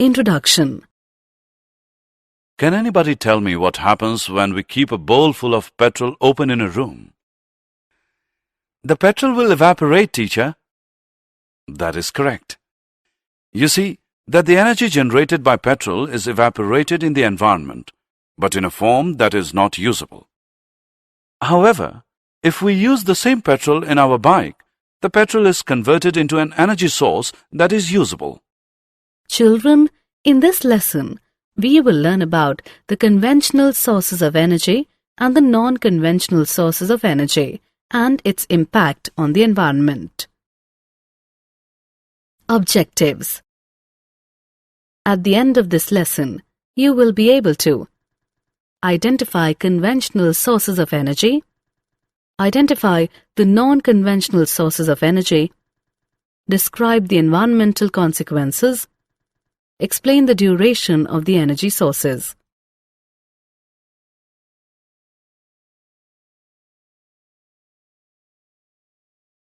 Introduction. Can anybody tell me what happens when we keep a bowl full of petrol open in a room? The petrol will evaporate, teacher. That is correct. You see that the energy generated by petrol is evaporated in the environment, but in a form that is not usable. However, if we use the same petrol in our bike, the petrol is converted into an energy source that is usable. Children, in this lesson, we will learn about the conventional sources of energy and the non-conventional sources of energy and its impact on the environment. Objectives. At the end of this lesson, you will be able to identify conventional sources of energy, identify the non-conventional sources of energy, describe the environmental consequences, explain the duration of the energy sources.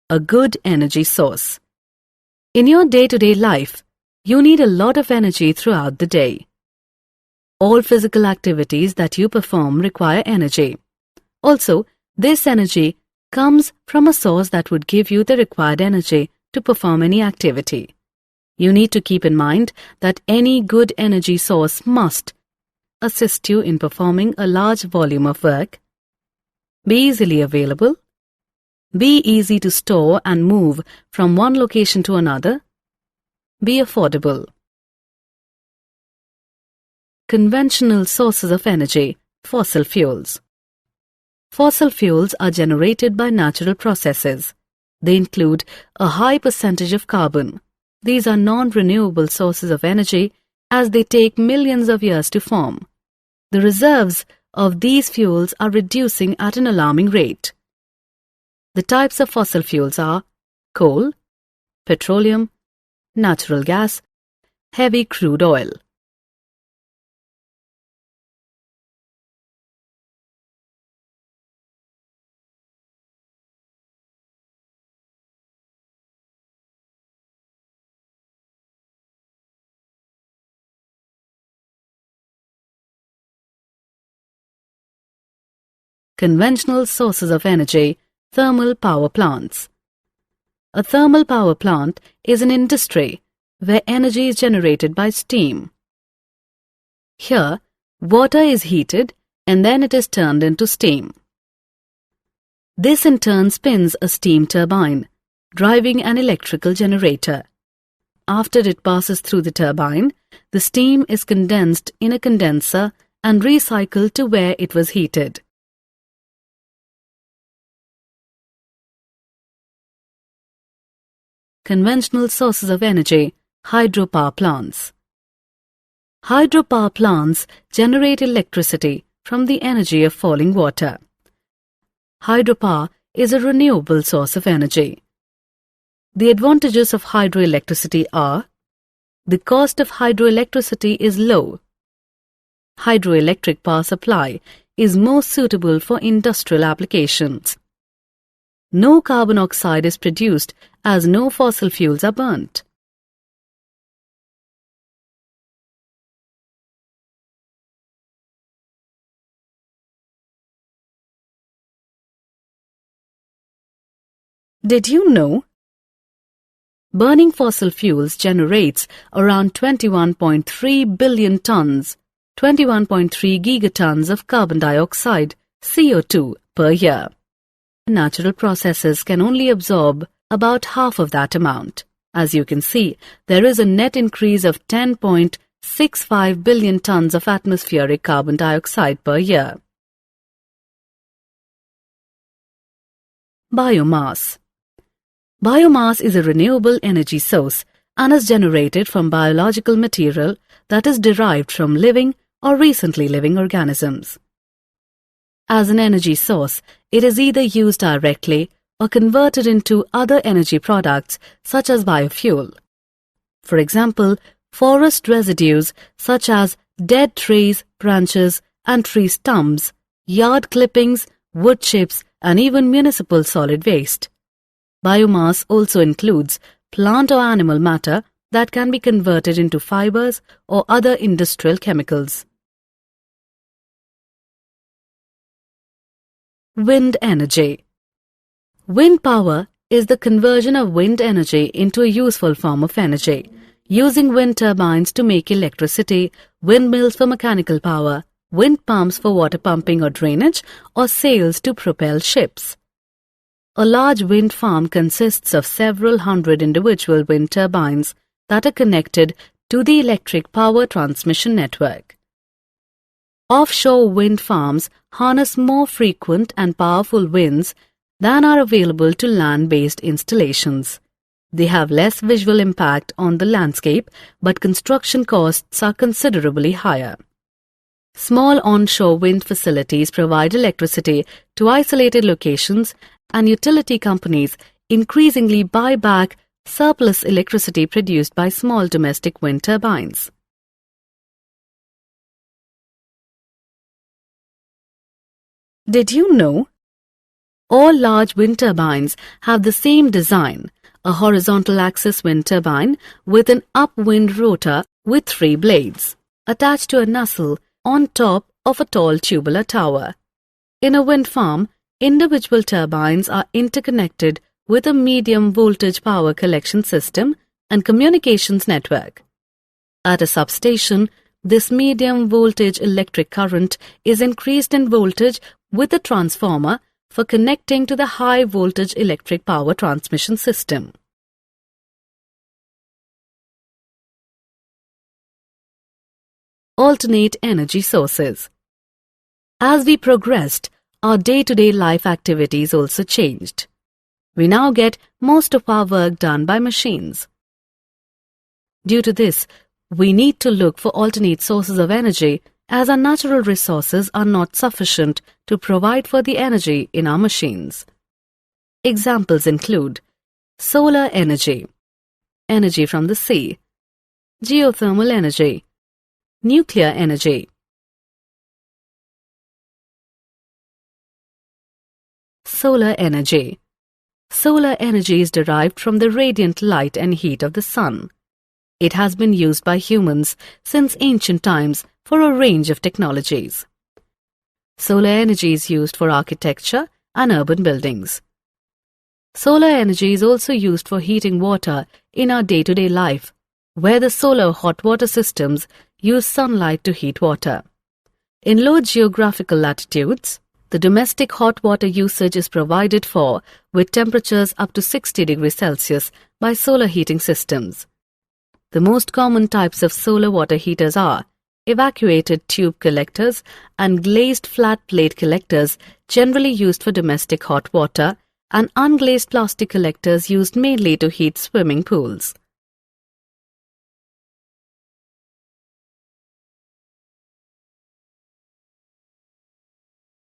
A good energy source. In your day-to-day life, you need a lot of energy throughout the day. All physical activities that you perform require energy. Also, this energy comes from a source that would give you the required energy to perform any activity. You need to keep in mind that any good energy source must assist you in performing a large volume of work, be easily available, be easy to store and move from one location to another, be affordable. Conventional sources of energy, fossil fuels. Fossil fuels are generated by natural processes. They include a high percentage of carbon. These are non-renewable sources of energy as they take millions of years to form. The reserves of these fuels are reducing at an alarming rate. The types of fossil fuels are coal, petroleum, natural gas, heavy crude oil. Conventional sources of energy, thermal power plants. A thermal power plant is an industry where energy is generated by steam. Here, water is heated and then it is turned into steam. This in turn spins a steam turbine, driving an electrical generator. After it passes through the turbine, the steam is condensed in a condenser and recycled to where it was heated. Conventional sources of energy, hydropower plants. Hydropower plants generate electricity from the energy of falling water. Hydropower is a renewable source of energy. The advantages of hydroelectricity are: the cost of hydroelectricity is low. Hydroelectric power supply is more suitable for industrial applications. No carbon dioxide is produced as no fossil fuels are burnt. Did you know? Burning fossil fuels generates around 21.3 billion tons, 21.3 gigatons of carbon dioxide, CO2, per year. Natural processes can only absorb about half of that amount. As you can see, there is a net increase of 10.65 billion tons of atmospheric carbon dioxide per year. Biomass. Biomass is a renewable energy source and is generated from biological material that is derived from living or recently living organisms. As an energy source, it is either used directly or converted into other energy products such as biofuel. For example, forest residues such as dead trees, branches and tree stumps, yard clippings, wood chips and even municipal solid waste. Biomass also includes plant or animal matter that can be converted into fibers or other industrial chemicals. Wind energy. Wind power is the conversion of wind energy into a useful form of energy, using wind turbines to make electricity, windmills for mechanical power, wind pumps for water pumping or drainage, or sails to propel ships. A large wind farm consists of several hundred individual wind turbines that are connected to the electric power transmission network. Offshore wind farms harness more frequent and powerful winds than are available to land-based installations. They have less visual impact on the landscape, but construction costs are considerably higher. Small onshore wind facilities provide electricity to isolated locations, and utility companies increasingly buy back surplus electricity produced by small domestic wind turbines. Did you know? All large wind turbines have the same design, a horizontal axis wind turbine with an upwind rotor with 3 blades, attached to a nacelle on top of a tall tubular tower. In a wind farm, individual turbines are interconnected with a medium voltage power collection system and communications network. At a substation, this medium voltage electric current is increased in voltage with a transformer for connecting to the high voltage electric power transmission system. Alternate energy sources. As we progressed, our day-to-day life activities also changed. We now get most of our work done by machines. Due to this, we need to look for alternate sources of energy, as our natural resources are not sufficient to provide for the energy in our machines. Examples include solar energy, energy from the sea, geothermal energy, nuclear energy. Solar energy. Solar energy is derived from the radiant light and heat of the sun. It has been used by humans since ancient times for a range of technologies. Solar energy is used for architecture and urban buildings. Solar energy is also used for heating water in our day-to-day life, where the solar hot water systems use sunlight to heat water. In low geographical latitudes, the domestic hot water usage is provided for with temperatures up to 60 degrees Celsius by solar heating systems. The most common types of solar water heaters are evacuated tube collectors and glazed flat plate collectors, generally used for domestic hot water, and unglazed plastic collectors used mainly to heat swimming pools.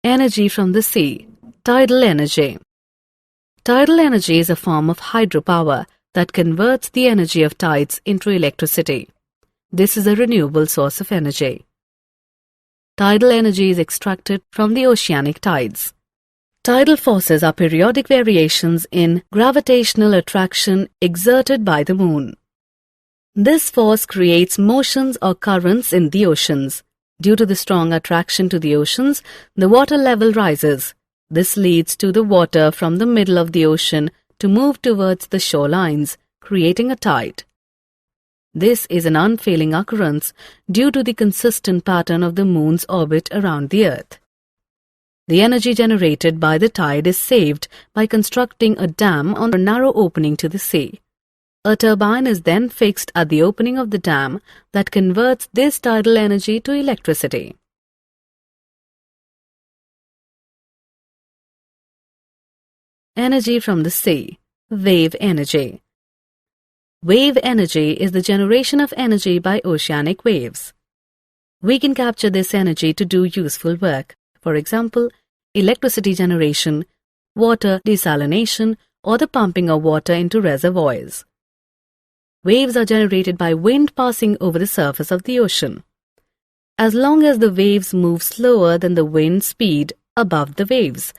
Energy from the sea. Tidal energy. Tidal energy is a form of hydropower that converts the energy of tides into electricity. This is a renewable source of energy. Tidal energy is extracted from the oceanic tides. Tidal forces are periodic variations in gravitational attraction exerted by the moon. This force creates motions or currents in the oceans. Due to the strong attraction to the oceans, the water level rises. This leads to the water from the middle of the ocean to move towards the shorelines, creating a tide. This is an unfailing occurrence due to the consistent pattern of the moon's orbit around the Earth. The energy generated by the tide is saved by constructing a dam on a narrow opening to the sea. A turbine is then fixed at the opening of the dam that converts this tidal energy to electricity. Energy from the sea. Wave energy. Wave energy is the generation of energy by oceanic waves. We can capture this energy to do useful work, for example, electricity generation, water desalination, or the pumping of water into reservoirs. Waves are generated by wind passing over the surface of the ocean. As long as the waves move slower than the wind speed above the waves,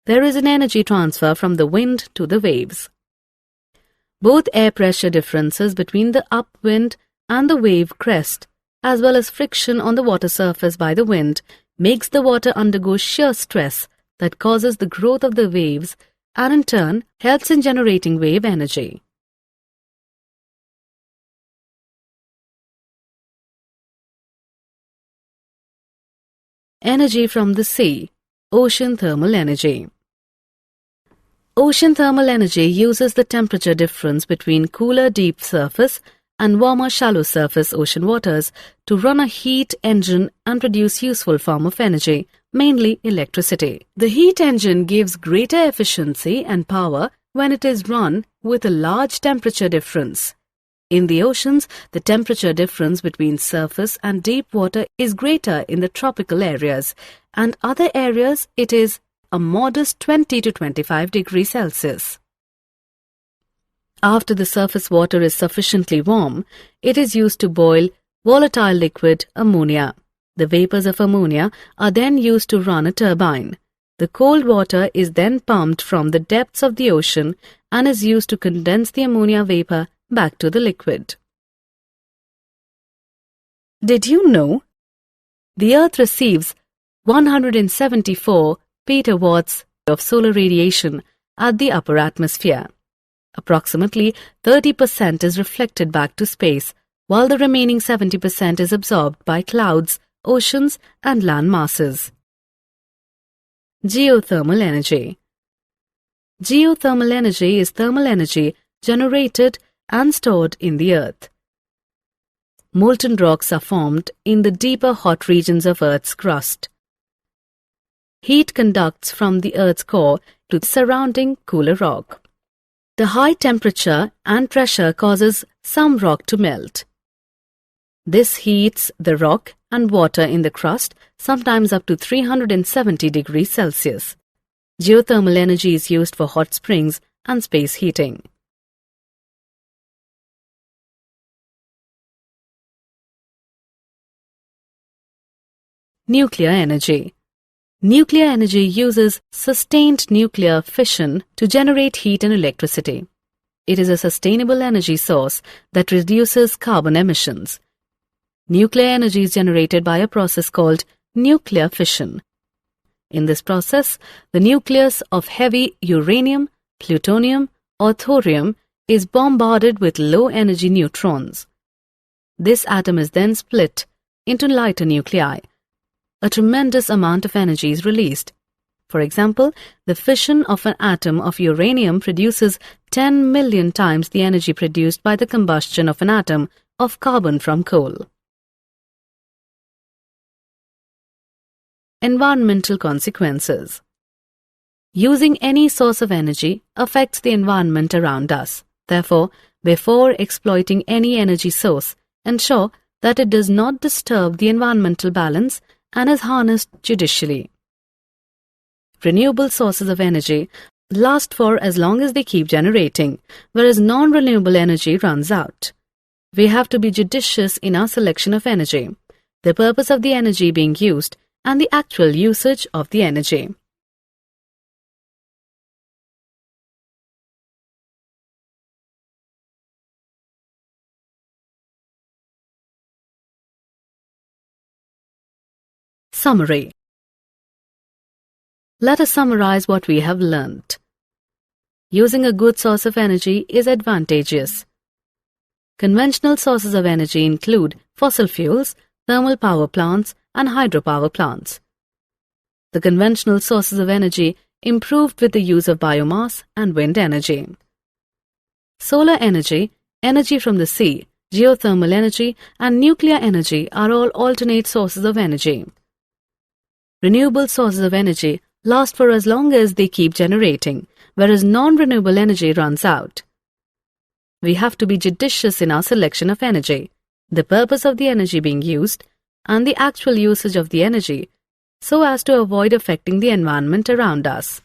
there is an energy transfer from the wind to the waves. Both air pressure differences between the upwind and the wave crest, as well as friction on the water surface by the wind, makes the water undergo shear stress that causes the growth of the waves and in turn helps in generating wave energy. Energy from the sea, ocean thermal energy. Ocean thermal energy uses the temperature difference between cooler deep surface and warmer shallow surface ocean waters to run a heat engine and produce useful form of energy, mainly electricity. The heat engine gives greater efficiency and power when it is run with a large temperature difference. In the oceans, the temperature difference between surface and deep water is greater in the tropical areas, and other areas it is a modest 20 to 25 degrees Celsius. After the surface water is sufficiently warm, it is used to boil volatile liquid ammonia. The vapors of ammonia are then used to run a turbine. The cold water is then pumped from the depths of the ocean and is used to condense the ammonia vapor back to the liquid. Did you know? The Earth receives 174 petawatts of solar radiation at the upper atmosphere. Approximately 30% is reflected back to space, while the remaining 70% is absorbed by clouds, oceans, and land masses. Geothermal energy. Geothermal energy is thermal energy generated and stored in the earth. Molten rocks are formed in the deeper hot regions of Earth's crust. Heat conducts from the Earth's core to the surrounding cooler rock. The high temperature and pressure causes some rock to melt. This heats the rock and water in the crust, sometimes up to 370 degrees Celsius. Geothermal energy is used for hot springs and space heating. Nuclear energy. Nuclear energy uses sustained nuclear fission to generate heat and electricity. It is a sustainable energy source that reduces carbon emissions. Nuclear energy is generated by a process called nuclear fission. In this process, the nucleus of heavy uranium, plutonium, or thorium is bombarded with low-energy neutrons. This atom is then split into lighter nuclei. A tremendous amount of energy is released. For example, the fission of an atom of uranium produces 10 million times the energy produced by the combustion of an atom of carbon from coal. Environmental consequences. Using any source of energy affects the environment around us. Therefore, before exploiting any energy source, ensure that it does not disturb the environmental balance and is harnessed judicially. Renewable sources of energy last for as long as they keep generating, whereas non-renewable energy runs out. We have to be judicious in our selection of energy, the purpose of the energy being used, and the actual usage of the energy. Summary. Let us summarize what we have learnt. Using a good source of energy is advantageous. Conventional sources of energy include fossil fuels, thermal power plants, and hydropower plants. The conventional sources of energy improved with the use of biomass and wind energy. Solar energy, energy from the sea, geothermal energy, and nuclear energy are all alternate sources of energy. Renewable sources of energy last for as long as they keep generating, whereas non-renewable energy runs out. We have to be judicious in our selection of energy, the purpose of the energy being used, and the actual usage of the energy, so as to avoid affecting the environment around us.